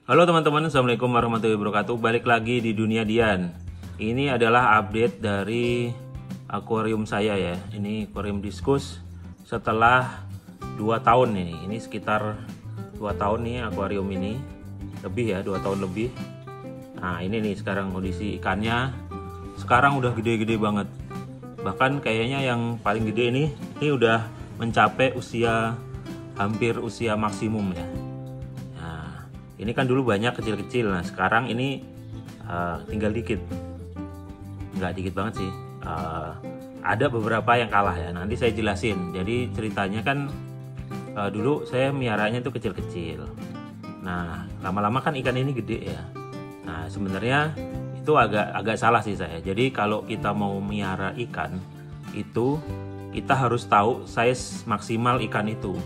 Halo teman-teman, Assalamualaikum warahmatullahi wabarakatuh. Balik lagi di Dunia Dian. Ini adalah update dari akuarium saya ya. Ini akuarium Diskus setelah 2 tahun ini. Ini sekitar 2 tahun nih akuarium ini. Lebih ya, 2 tahun lebih. Nah ini nih sekarang kondisi ikannya. Sekarang udah gede-gede banget. Bahkan kayaknya yang paling gede ini udah mencapai hampir usia maksimum ya. Ini kan dulu banyak kecil-kecil, nah sekarang ini tinggal dikit, nggak dikit banget sih. Ada beberapa yang kalah ya, nanti saya jelasin. Jadi ceritanya kan dulu saya miaranya itu kecil-kecil. Nah lama-lama kan ikan ini gede ya. Nah sebenarnya itu agak salah sih saya. Jadi kalau kita mau miara ikan itu kita harus tahu size maksimal ikan itu.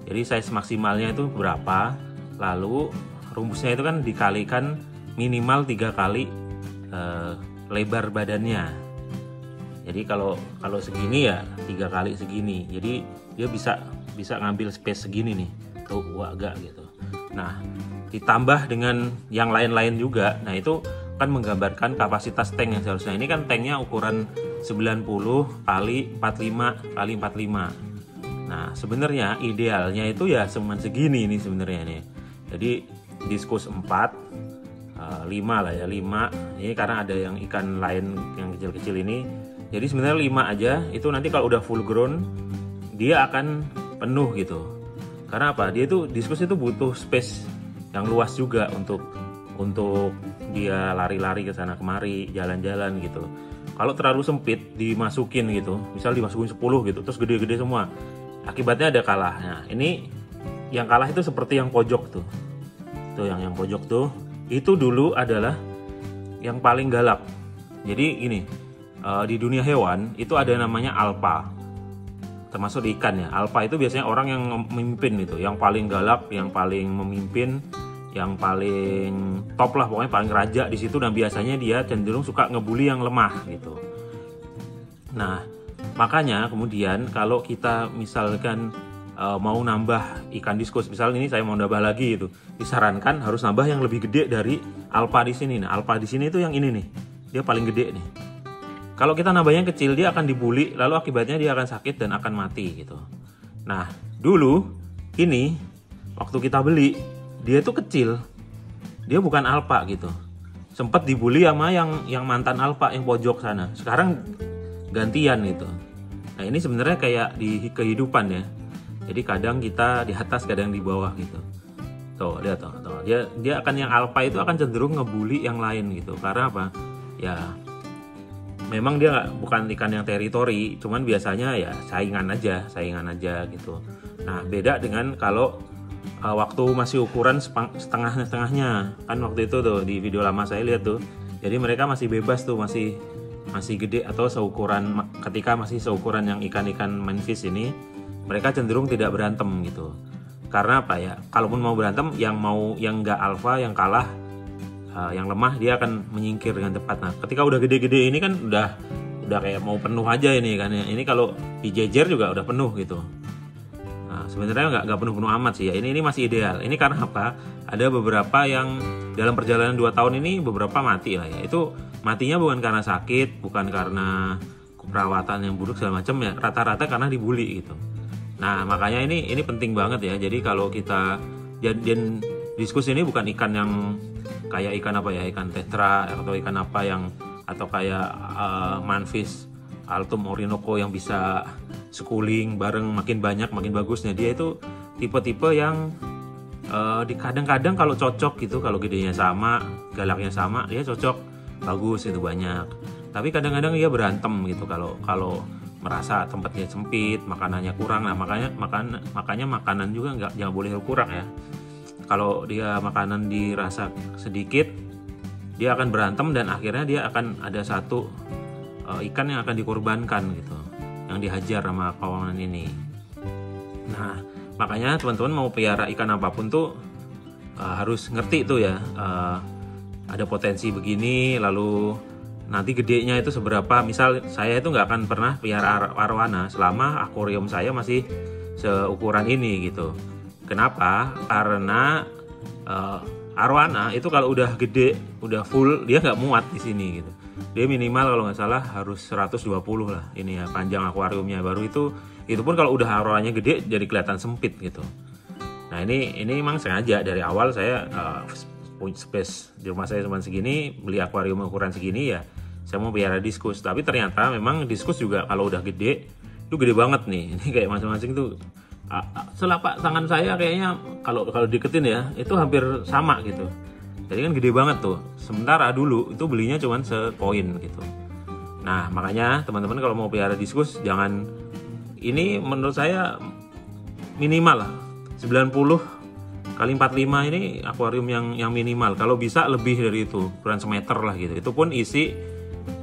Jadi size maksimalnya itu berapa. Lalu rumusnya itu kan dikalikan minimal 3 kali lebar badannya. Jadi kalau segini ya 3 kali segini. Jadi dia bisa ngambil space segini nih. Tuh agak gitu. Nah, ditambah dengan yang lain-lain juga. Nah, itu kan menggambarkan kapasitas tank yang seharusnya. Ini kan tanknya ukuran 90 kali 45 kali 45. Nah, sebenarnya idealnya itu ya cuman segini nih sebenarnya nih. Jadi Diskus 4, 5 lah ya, 5. Ini karena ada yang ikan lain yang kecil-kecil ini. Jadi sebenarnya 5 aja, itu nanti kalau udah full grown dia akan penuh gitu. Karena apa? Dia itu Diskus itu butuh space yang luas juga untuk dia lari-lari ke sana kemari, jalan-jalan gitu. Kalau terlalu sempit dimasukin gitu, misal dimasukin 10 gitu, terus gede-gede semua. Akibatnya ada kalah. Nah, ini yang kalah itu seperti yang pojok tuh. Tuh yang pojok tuh, itu dulu adalah yang paling galak. Jadi ini di dunia hewan itu ada namanya alpha. Termasuk di ikan ya. Alpha itu biasanya orang yang memimpin itu, yang paling galak, yang paling memimpin, yang paling top lah, pokoknya paling raja di situ, dan biasanya dia cenderung suka ngebully yang lemah gitu. Nah, makanya kemudian kalau kita misalkan mau nambah ikan Diskus, misalnya ini saya mau nambah lagi itu, disarankan harus nambah yang lebih gede dari alpha di sini. Nah, alpha di sini itu yang ini nih, dia paling gede nih. Kalau kita nambah yang kecil, dia akan dibully, lalu akibatnya dia akan sakit dan akan mati gitu. Nah, dulu ini waktu kita beli, dia itu kecil, dia bukan alpha gitu. Sempat dibully sama yang mantan alpha yang pojok sana. Sekarang gantian gitu. Nah, ini sebenarnya kayak di kehidupan ya. Jadi kadang kita di atas, kadang di bawah gitu. Tuh, lihat tuh. Dia akan yang alpha itu akan cenderung ngebully yang lain gitu. Karena apa? Ya memang dia bukan ikan yang teritori, cuman biasanya ya saingan aja gitu. Nah, beda dengan kalau waktu masih ukuran setengahnya. Kan waktu itu tuh di video lama saya lihat tuh. Jadi mereka masih bebas tuh, masih gede atau seukuran, ketika masih seukuran yang ikan-ikan manfish ini, mereka cenderung tidak berantem gitu. Karena apa ya? Kalaupun mau berantem, yang nggak alpha, yang kalah, yang lemah, dia akan menyingkir dengan tepat. Nah, ketika udah gede-gede ini kan udah kayak mau penuh aja ini kan ya. Ini kalau dijejer juga udah penuh gitu. Nah, sebenarnya nggak penuh-penuh amat sih ya. Ini masih ideal. Ini karena apa? Ada beberapa yang dalam perjalanan 2 tahun ini beberapa mati lah ya. Itu matinya bukan karena sakit, bukan karena perawatan yang buruk segala macam ya. Rata-rata karena dibully gitu. Nah, makanya ini penting banget ya. Jadi kalau kita jadiin Diskus ini bukan ikan yang kayak ikan apa ya, ikan tetra atau ikan apa yang, atau kayak manfish Altum Orinoco yang bisa schooling bareng, makin banyak makin bagusnya. Dia itu tipe-tipe yang kadang-kadang kalau cocok gitu, kalau gedenya sama, galaknya sama, dia cocok, bagus itu banyak. Tapi kadang-kadang dia berantem gitu kalau merasa tempatnya sempit, makanannya kurang. Nah, makanya makanan juga jangan boleh kurang ya. Kalau dia makanan dirasa sedikit, dia akan berantem dan akhirnya dia akan ada satu ikan yang akan dikorbankan gitu, yang dihajar sama kawanan ini. Nah, makanya teman-teman mau pelihara ikan apapun tuh harus ngerti tuh ya, ada potensi begini, lalu nanti gedenya itu seberapa. Misal saya itu nggak akan pernah pelihara arwana selama akuarium saya masih seukuran ini gitu. Kenapa? Karena arowana itu kalau udah gede, udah full, dia nggak muat di sini gitu. Dia minimal kalau nggak salah harus 120 lah ini ya panjang akuariumnya. Baru itu pun kalau udah arowananya gede jadi kelihatan sempit gitu. Nah ini memang sengaja dari awal saya punya space di rumah saya cuma segini, beli akuarium ukuran segini ya saya mau pelihara diskus. Tapi ternyata memang diskus juga kalau udah gede itu gede banget nih. Ini kayak masing-masing tuh selapak tangan saya kayaknya kalau deketin ya itu hampir sama gitu. Jadi kan gede banget tuh. Sementara dulu itu belinya cuma sekoin gitu. Nah makanya teman-teman kalau mau pelihara diskus jangan, ini menurut saya minimal lah 90 kali 45 ini akuarium yang minimal. Kalau bisa lebih dari itu, ukuran semeter lah gitu. Itu pun isi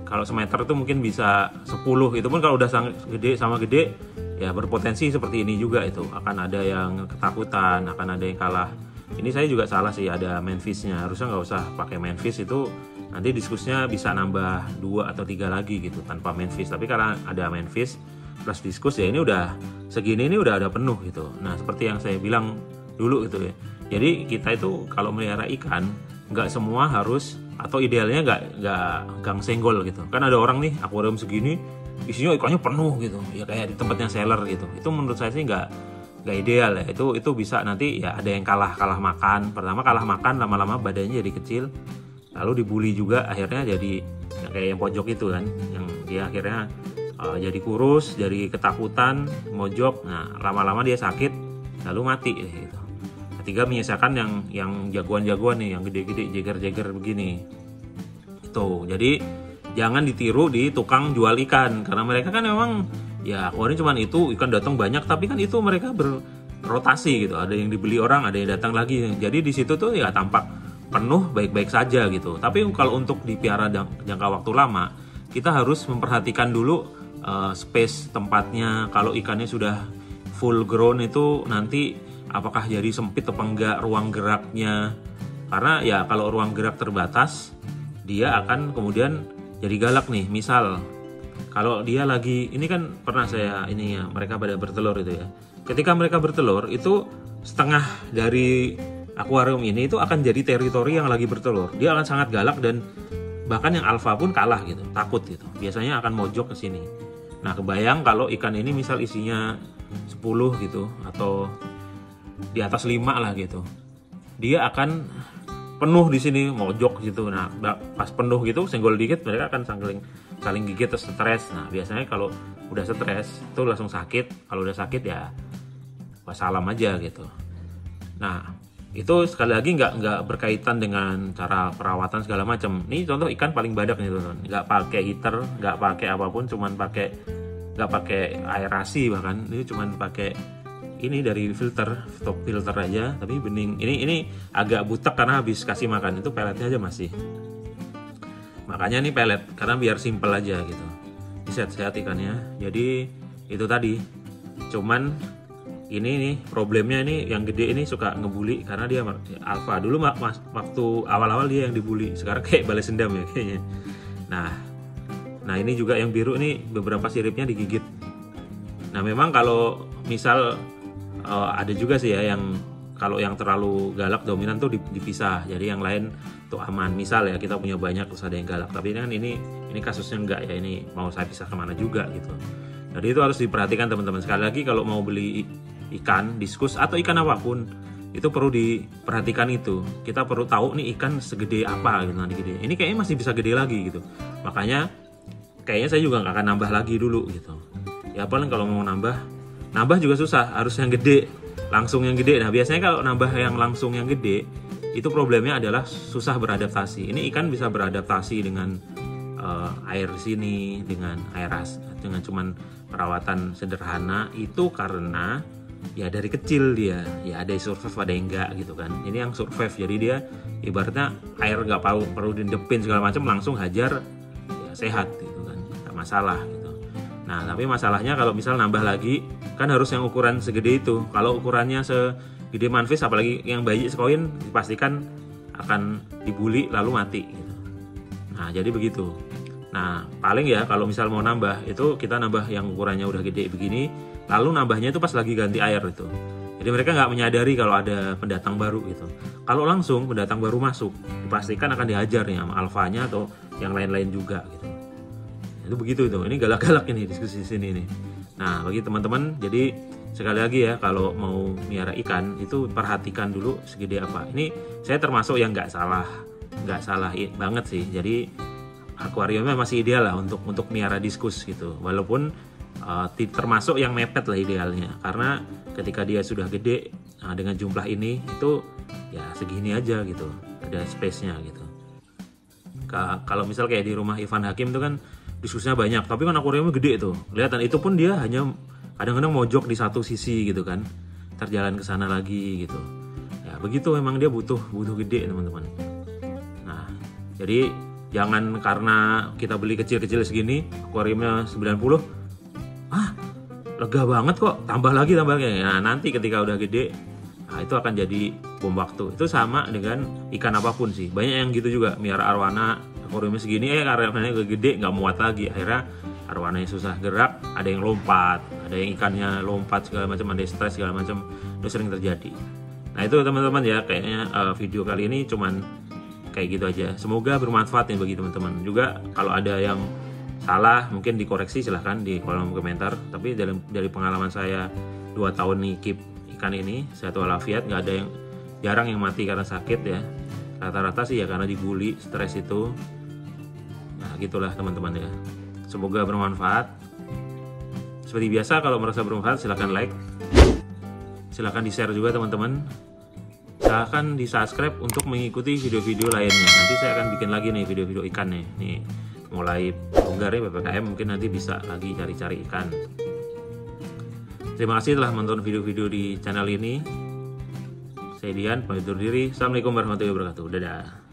kalau semeter itu mungkin bisa 10. Itu pun kalau udah gede sama gede ya berpotensi seperti ini juga, itu akan ada yang ketakutan, akan ada yang kalah. Ini saya juga salah sih, ada main fish-nya, harusnya nggak usah pakai main fish, itu nanti diskusnya bisa nambah 2 atau 3 lagi gitu tanpa main fish. Tapi karena ada main fish plus diskus ya ini udah segini, ini udah ada penuh gitu. Nah seperti yang saya bilang dulu gitu ya, jadi kita itu kalau melihara ikan nggak semua harus, atau idealnya nggak gang senggol gitu. Kan ada orang nih akuarium segini isinya ikannya penuh gitu ya, kayak di tempatnya seller gitu. Itu menurut saya sih nggak ideal ya. Itu bisa nanti ya ada yang kalah makan. Pertama kalah makan, lama-lama badannya jadi kecil, lalu dibully juga, akhirnya jadi ya kayak yang pojok itu kan, yang dia akhirnya jadi kurus, jadi ketakutan, mojok. Nah lama-lama dia sakit lalu mati gitu. Ketiga menyisakan yang jagoan-jagoan nih, yang gede-gede, jeger-jeger begini. Itu jadi jangan ditiru di tukang jual ikan, karena mereka kan memang ya akuarium cuman itu, ikan datang banyak, tapi kan itu mereka berrotasi gitu. Ada yang dibeli orang, ada yang datang lagi. Jadi di situ tuh ya tampak penuh baik-baik saja gitu. Tapi kalau untuk dipiara jangka waktu lama, kita harus memperhatikan dulu space tempatnya. Kalau ikannya sudah full grown itu nanti apakah jadi sempit apa enggak ruang geraknya. Karena ya kalau ruang gerak terbatas, dia akan kemudian jadi galak nih. Misal kalau dia lagi, ini kan pernah saya ini ya, mereka pada bertelur itu ya. Ketika mereka bertelur itu setengah dari akuarium ini itu akan jadi teritori yang lagi bertelur. Dia akan sangat galak dan bahkan yang alfa pun kalah gitu, takut gitu. Biasanya akan mojok ke sini. Nah, kebayang kalau ikan ini misal isinya 10 gitu atau di atas 5 lah gitu. Dia akan penuh di sini, mojok gitu. Nah, pas penuh gitu, senggol dikit mereka akan saling gigit terus stres. Nah, biasanya kalau udah stres itu langsung sakit. Kalau udah sakit ya wassalam aja gitu. Nah, itu sekali lagi nggak berkaitan dengan cara perawatan segala macam. Ini contoh ikan paling badak nih teman-teman. Nggak pakai heater, nggak pakai apapun, nggak pakai aerasi bahkan. Ini cuman pakai ini dari top filter aja, tapi bening. Ini agak butek karena habis kasih makan. Itu peletnya aja masih. Makanya nih pelet, karena biar simple aja gitu. Sehat-sehat ikannya. Jadi itu tadi. Cuman ini nih problemnya, ini yang gede ini suka ngebully karena dia alfa. Dulu waktu awal-awal dia yang dibully, sekarang kayak balas dendam ya kayaknya. Nah ini juga yang biru ini beberapa siripnya digigit. Nah memang kalau misal ada juga sih ya yang kalau yang terlalu galak dominan tuh dipisah, jadi yang lain tuh aman. Misal ya kita punya banyak terus ada yang galak, tapi kan ini kasusnya enggak ya, ini mau saya pisah kemana juga gitu. Jadi itu harus diperhatikan teman-teman. Sekali lagi kalau mau beli ikan diskus atau ikan apapun itu perlu diperhatikan itu. Kita perlu tahu nih ikan segede apa gitu nanti gede. Ini kayaknya masih bisa gede lagi gitu. Makanya kayaknya saya juga nggak akan nambah lagi dulu gitu. Ya paling kalau mau nambah juga susah, harus yang gede, langsung yang gede. Nah biasanya kalau nambah yang langsung yang gede itu problemnya adalah susah beradaptasi. Ini ikan bisa beradaptasi dengan air sini, dengan dengan cuman perawatan sederhana itu karena ya dari kecil dia ya ada yang survive ada yang enggak gitu kan. Ini yang survive, jadi dia ibaratnya air nggak perlu didepin segala macam, langsung hajar ya sehat gitu kan, nggak masalah gitu. Nah tapi masalahnya kalau misal nambah lagi kan harus yang ukuran segede itu. Kalau ukurannya segede manfish, apalagi yang bayi sekoin, dipastikan akan dibully lalu mati gitu. Nah jadi begitu. Nah paling ya kalau misal mau nambah itu kita nambah yang ukurannya udah gede begini, lalu nambahnya itu pas lagi ganti air itu. Jadi Jadi mereka nggak menyadari kalau ada pendatang baru gitu. Kalau langsung pendatang baru masuk, dipastikan akan dihajar nih sama alfanya atau yang lain-lain juga gitu. Itu begitu itu. Ini galak-galak ini diskusi di sini nih. Nah, bagi teman-teman, jadi sekali lagi ya, kalau mau miara ikan itu perhatikan dulu segede apa. Ini saya termasuk yang nggak salah banget sih. Jadi akuariumnya masih ideal lah untuk miara diskus gitu. Walaupun termasuk yang mepet lah idealnya, karena ketika dia sudah gede dengan jumlah ini itu ya segini aja gitu, ada space-nya gitu. Kalau misal kayak di rumah Ivan Hakim itu kan diskusnya banyak, tapi kan akuariumnya gede tuh, kelihatan. Itu pun dia hanya kadang-kadang mojok di satu sisi gitu kan, terjalan ke sana lagi gitu. Ya begitu, memang dia butuh gede teman-teman. Nah, jadi jangan karena kita beli kecil-kecil segini, akuariumnya 90, lega banget kok, tambah lagi. Nah, nanti ketika udah gede, itu akan jadi bom waktu. Itu sama dengan ikan apapun sih. Banyak yang gitu juga, miara arwana akuariumnya segini, arwananya udah gede, nggak muat lagi. Akhirnya arwananya susah gerak, ada yang lompat, ada yang ikannya lompat segala macam, ada yang stres segala macam. Itu sering terjadi. Nah itu teman-teman ya, kayaknya video kali ini cuman kayak gitu aja. Semoga bermanfaat nih bagi teman-teman. Juga kalau ada yang salah mungkin dikoreksi, silahkan di kolom komentar. Tapi dari pengalaman saya 2 tahun ngikip ikan ini, sehat walafiat, nggak ada yang, jarang yang mati karena sakit ya. Rata-rata sih ya karena dibully, stres itu. Nah gitulah teman-teman ya. Semoga bermanfaat. Seperti biasa, kalau merasa bermanfaat silahkan like, silahkan di share juga teman-teman. Silahkan di subscribe untuk mengikuti video-video lainnya. Nanti saya akan bikin lagi nih video-video ikan nih. Mulai longgar ya PPKM, mungkin nanti bisa lagi cari-cari ikan. Terima kasih telah menonton video-video di channel ini. Saya Dian, pamit undur diri. Assalamualaikum warahmatullahi wabarakatuh. Dadah.